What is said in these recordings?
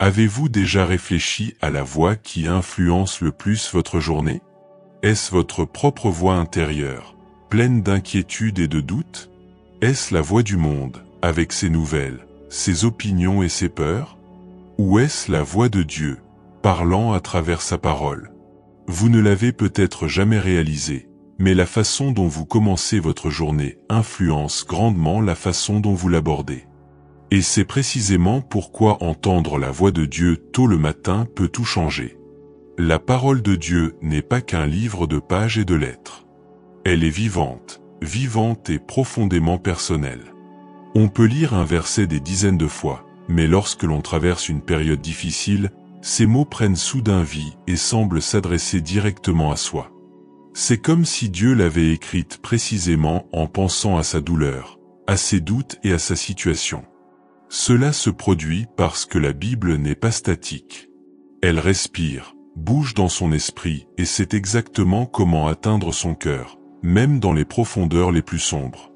Avez-vous déjà réfléchi à la voix qui influence le plus votre journée? Est-ce votre propre voix intérieure, pleine d'inquiétude et de doute? Est-ce la voix du monde, avec ses nouvelles, ses opinions et ses peurs? Ou est-ce la voix de Dieu, parlant à travers sa parole? Vous ne l'avez peut-être jamais réalisé, mais la façon dont vous commencez votre journée influence grandement la façon dont vous l'abordez. Et c'est précisément pourquoi entendre la voix de Dieu tôt le matin peut tout changer. La parole de Dieu n'est pas qu'un livre de pages et de lettres. Elle est vivante et profondément personnelle. On peut lire un verset des dizaines de fois, mais lorsque l'on traverse une période difficile, ces mots prennent soudain vie et semblent s'adresser directement à soi. C'est comme si Dieu l'avait écrite précisément en pensant à sa douleur, à ses doutes et à sa situation. Cela se produit parce que la Bible n'est pas statique. Elle respire, bouge dans son esprit et sait exactement comment atteindre son cœur, même dans les profondeurs les plus sombres.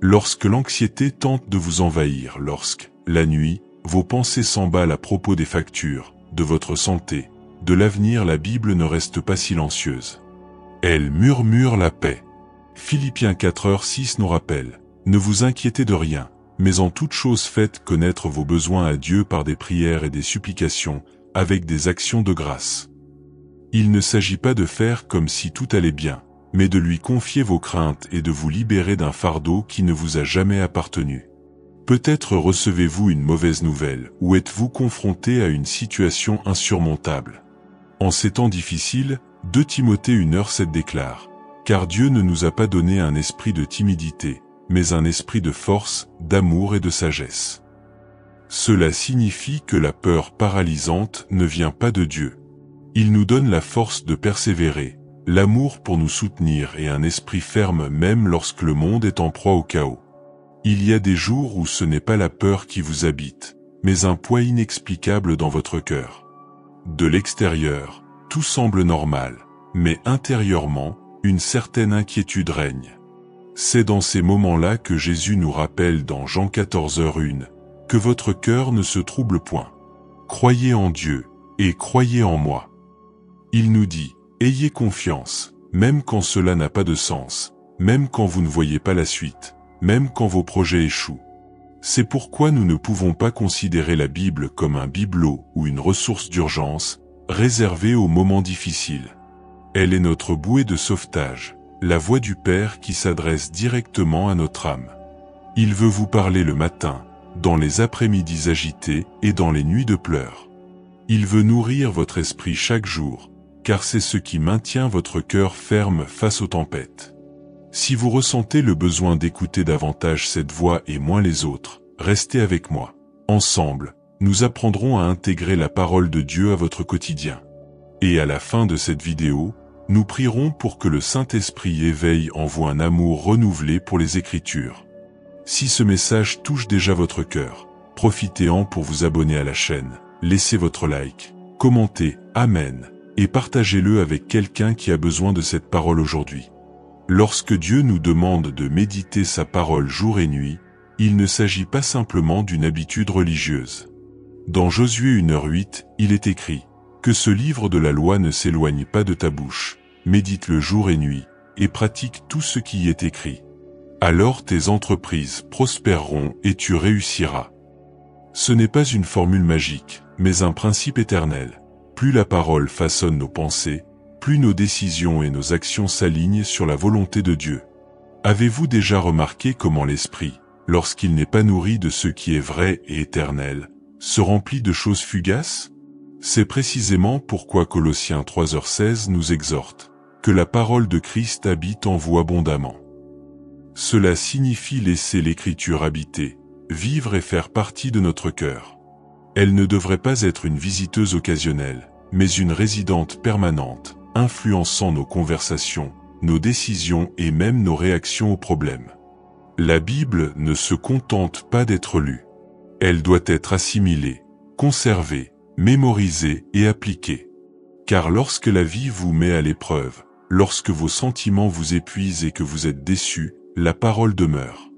Lorsque l'anxiété tente de vous envahir, lorsque, la nuit, vos pensées s'emballent à propos des factures, de votre santé, de l'avenir, la Bible ne reste pas silencieuse. Elle murmure la paix. Philippiens 4:6 nous rappelle, « Ne vous inquiétez de rien, mais en toute chose faites connaître vos besoins à Dieu par des prières et des supplications, avec des actions de grâce. » Il ne s'agit pas de faire comme si tout allait bien, mais de lui confier vos craintes et de vous libérer d'un fardeau qui ne vous a jamais appartenu. Peut-être recevez-vous une mauvaise nouvelle, ou êtes-vous confronté à une situation insurmontable. En ces temps difficiles, 2 Timothée 1:7 déclare, « Car Dieu ne nous a pas donné un esprit de timidité, mais un esprit de force, d'amour et de sagesse. » Cela signifie que la peur paralysante ne vient pas de Dieu. Il nous donne la force de persévérer, l'amour pour nous soutenir et un esprit ferme même lorsque le monde est en proie au chaos. Il y a des jours où ce n'est pas la peur qui vous habite, mais un poids inexplicable dans votre cœur. De l'extérieur, tout semble normal, mais intérieurement, une certaine inquiétude règne. C'est dans ces moments-là que Jésus nous rappelle dans Jean 14:1, que votre cœur ne se trouble point. Croyez en Dieu, et croyez en moi. Il nous dit, ayez confiance, même quand cela n'a pas de sens, même quand vous ne voyez pas la suite, même quand vos projets échouent. C'est pourquoi nous ne pouvons pas considérer la Bible comme un bibelot ou une ressource d'urgence, réservée aux moments difficiles. Elle est notre bouée de sauvetage, la voix du Père qui s'adresse directement à notre âme. Il veut vous parler le matin, dans les après-midi agités et dans les nuits de pleurs. Il veut nourrir votre esprit chaque jour, car c'est ce qui maintient votre cœur ferme face aux tempêtes. Si vous ressentez le besoin d'écouter davantage cette voix et moins les autres, restez avec moi. Ensemble, nous apprendrons à intégrer la parole de Dieu à votre quotidien. Et à la fin de cette vidéo, nous prierons pour que le Saint-Esprit éveille en vous un amour renouvelé pour les Écritures. Si ce message touche déjà votre cœur, profitez-en pour vous abonner à la chaîne, laissez votre like, commentez, Amen, et partagez-le avec quelqu'un qui a besoin de cette parole aujourd'hui. Lorsque Dieu nous demande de méditer sa parole jour et nuit, il ne s'agit pas simplement d'une habitude religieuse. Dans Josué 1:8, il est écrit, « Que ce livre de la loi ne s'éloigne pas de ta bouche, médite-le jour et nuit, et pratique tout ce qui y est écrit. Alors tes entreprises prospéreront et tu réussiras. » Ce n'est pas une formule magique, mais un principe éternel. Plus la parole façonne nos pensées, plus nos décisions et nos actions s'alignent sur la volonté de Dieu. Avez-vous déjà remarqué comment l'esprit, lorsqu'il n'est pas nourri de ce qui est vrai et éternel, se remplit de choses fugaces? C'est précisément pourquoi Colossiens 3:16 nous exhorte, que la parole de Christ habite en vous abondamment. Cela signifie laisser l'Écriture habiter, vivre et faire partie de notre cœur. Elle ne devrait pas être une visiteuse occasionnelle, mais une résidente permanente, influençant nos conversations, nos décisions et même nos réactions aux problèmes. La Bible ne se contente pas d'être lue. Elle doit être assimilée, conservée, mémorisée et appliquée. Car lorsque la vie vous met à l'épreuve, lorsque vos sentiments vous épuisent et que vous êtes déçus, la parole demeure.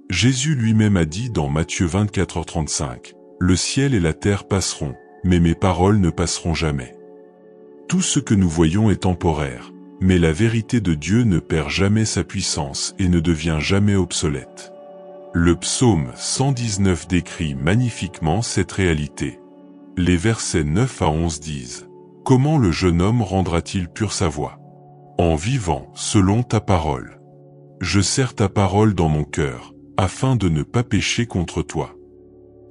Jésus lui-même a dit dans Matthieu 24:35, « Le ciel et la terre passeront, mais mes paroles ne passeront jamais. Tout ce que nous voyons est temporaire, mais la vérité de Dieu ne perd jamais sa puissance et ne devient jamais obsolète. Le psaume 119 décrit magnifiquement cette réalité. Les versets 9 à 11 disent « Comment le jeune homme rendra-t-il pure sa voie ? En vivant selon ta parole. Je serre ta parole dans mon cœur, afin de ne pas pécher contre toi. »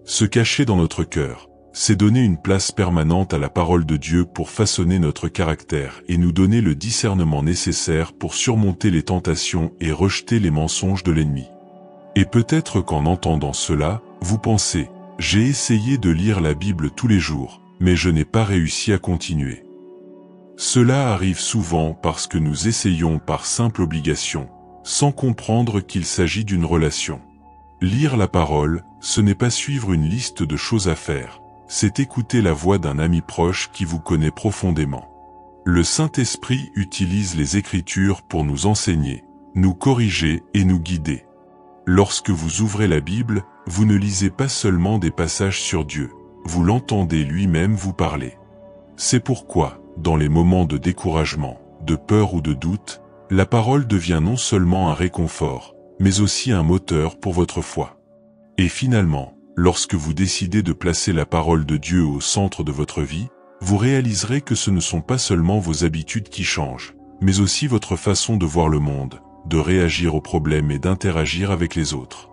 Se cacher dans notre cœur, c'est donner une place permanente à la parole de Dieu pour façonner notre caractère et nous donner le discernement nécessaire pour surmonter les tentations et rejeter les mensonges de l'ennemi. Et peut-être qu'en entendant cela, vous pensez « J'ai essayé de lire la Bible tous les jours, mais je n'ai pas réussi à continuer. » Cela arrive souvent parce que nous essayons par simple obligation, sans comprendre qu'il s'agit d'une relation. Lire la parole, ce n'est pas suivre une liste de choses à faire, c'est écouter la voix d'un ami proche qui vous connaît profondément. Le Saint-Esprit utilise les Écritures pour nous enseigner, nous corriger et nous guider. Lorsque vous ouvrez la Bible, vous ne lisez pas seulement des passages sur Dieu, vous l'entendez lui-même vous parler. C'est pourquoi, dans les moments de découragement, de peur ou de doute, la parole devient non seulement un réconfort, mais aussi un moteur pour votre foi. Et finalement, lorsque vous décidez de placer la parole de Dieu au centre de votre vie, vous réaliserez que ce ne sont pas seulement vos habitudes qui changent, mais aussi votre façon de voir le monde, de réagir aux problèmes et d'interagir avec les autres.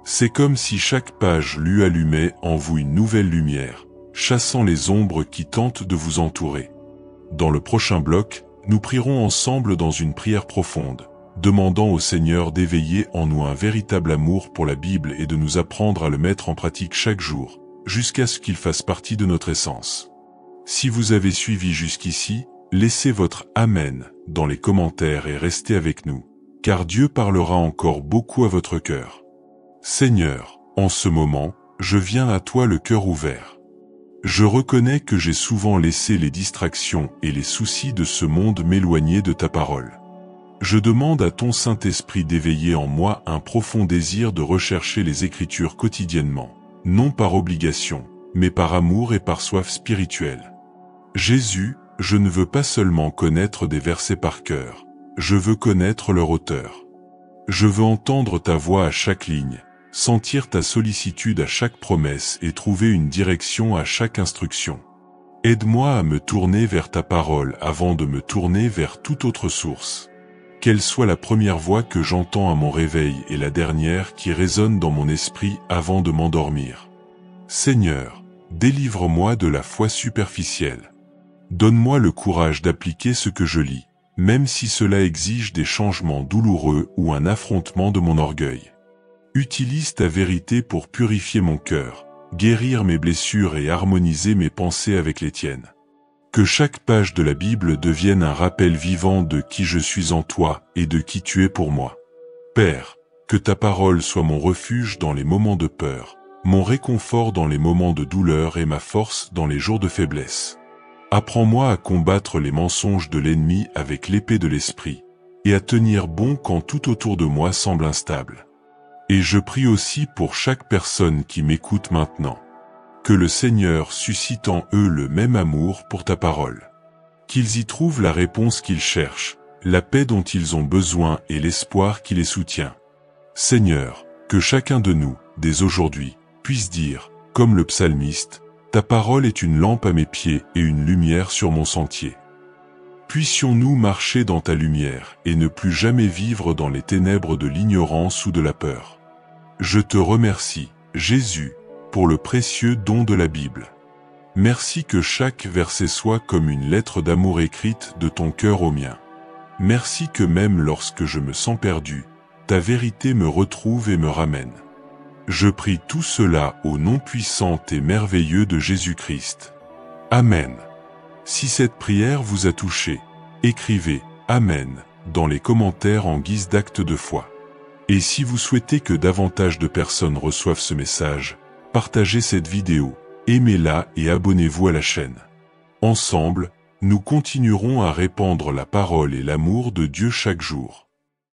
C'est comme si chaque page lue allumait en vous une nouvelle lumière, chassant les ombres qui tentent de vous entourer. Dans le prochain bloc, nous prierons ensemble dans une prière profonde, demandant au Seigneur d'éveiller en nous un véritable amour pour la Bible et de nous apprendre à le mettre en pratique chaque jour, jusqu'à ce qu'il fasse partie de notre essence. Si vous avez suivi jusqu'ici, laissez votre « Amen » dans les commentaires et restez avec nous, car Dieu parlera encore beaucoup à votre cœur. Seigneur, en ce moment, je viens à toi le cœur ouvert. Je reconnais que j'ai souvent laissé les distractions et les soucis de ce monde m'éloigner de ta parole. Je demande à ton Saint-Esprit d'éveiller en moi un profond désir de rechercher les Écritures quotidiennement, non par obligation, mais par amour et par soif spirituelle. Jésus, je ne veux pas seulement connaître des versets par cœur, je veux connaître leur auteur. Je veux entendre ta voix à chaque ligne, sentir ta sollicitude à chaque promesse et trouver une direction à chaque instruction. Aide-moi à me tourner vers ta parole avant de me tourner vers toute autre source. Qu'elle soit la première voix que j'entends à mon réveil et la dernière qui résonne dans mon esprit avant de m'endormir. Seigneur, délivre-moi de la foi superficielle. Donne-moi le courage d'appliquer ce que je lis, même si cela exige des changements douloureux ou un affrontement de mon orgueil. Utilise ta vérité pour purifier mon cœur, guérir mes blessures et harmoniser mes pensées avec les tiennes. Que chaque page de la Bible devienne un rappel vivant de qui je suis en toi et de qui tu es pour moi. Père, que ta parole soit mon refuge dans les moments de peur, mon réconfort dans les moments de douleur et ma force dans les jours de faiblesse. Apprends-moi à combattre les mensonges de l'ennemi avec l'épée de l'esprit, et à tenir bon quand tout autour de moi semble instable. Et je prie aussi pour chaque personne qui m'écoute maintenant. Que le Seigneur suscite en eux le même amour pour ta parole. Qu'ils y trouvent la réponse qu'ils cherchent, la paix dont ils ont besoin et l'espoir qui les soutient. Seigneur, que chacun de nous, dès aujourd'hui, puisse dire, comme le psalmiste, « Ta parole est une lampe à mes pieds et une lumière sur mon sentier. » Puissions-nous marcher dans ta lumière et ne plus jamais vivre dans les ténèbres de l'ignorance ou de la peur. Je te remercie, Jésus, pour le précieux don de la Bible. Merci que chaque verset soit comme une lettre d'amour écrite de ton cœur au mien. Merci que même lorsque je me sens perdu, ta vérité me retrouve et me ramène. Je prie tout cela au nom puissant et merveilleux de Jésus-Christ. Amen. Si cette prière vous a touché, écrivez « Amen » dans les commentaires en guise d'acte de foi. Et si vous souhaitez que davantage de personnes reçoivent ce message, partagez cette vidéo, aimez-la et abonnez-vous à la chaîne. Ensemble, nous continuerons à répandre la parole et l'amour de Dieu chaque jour.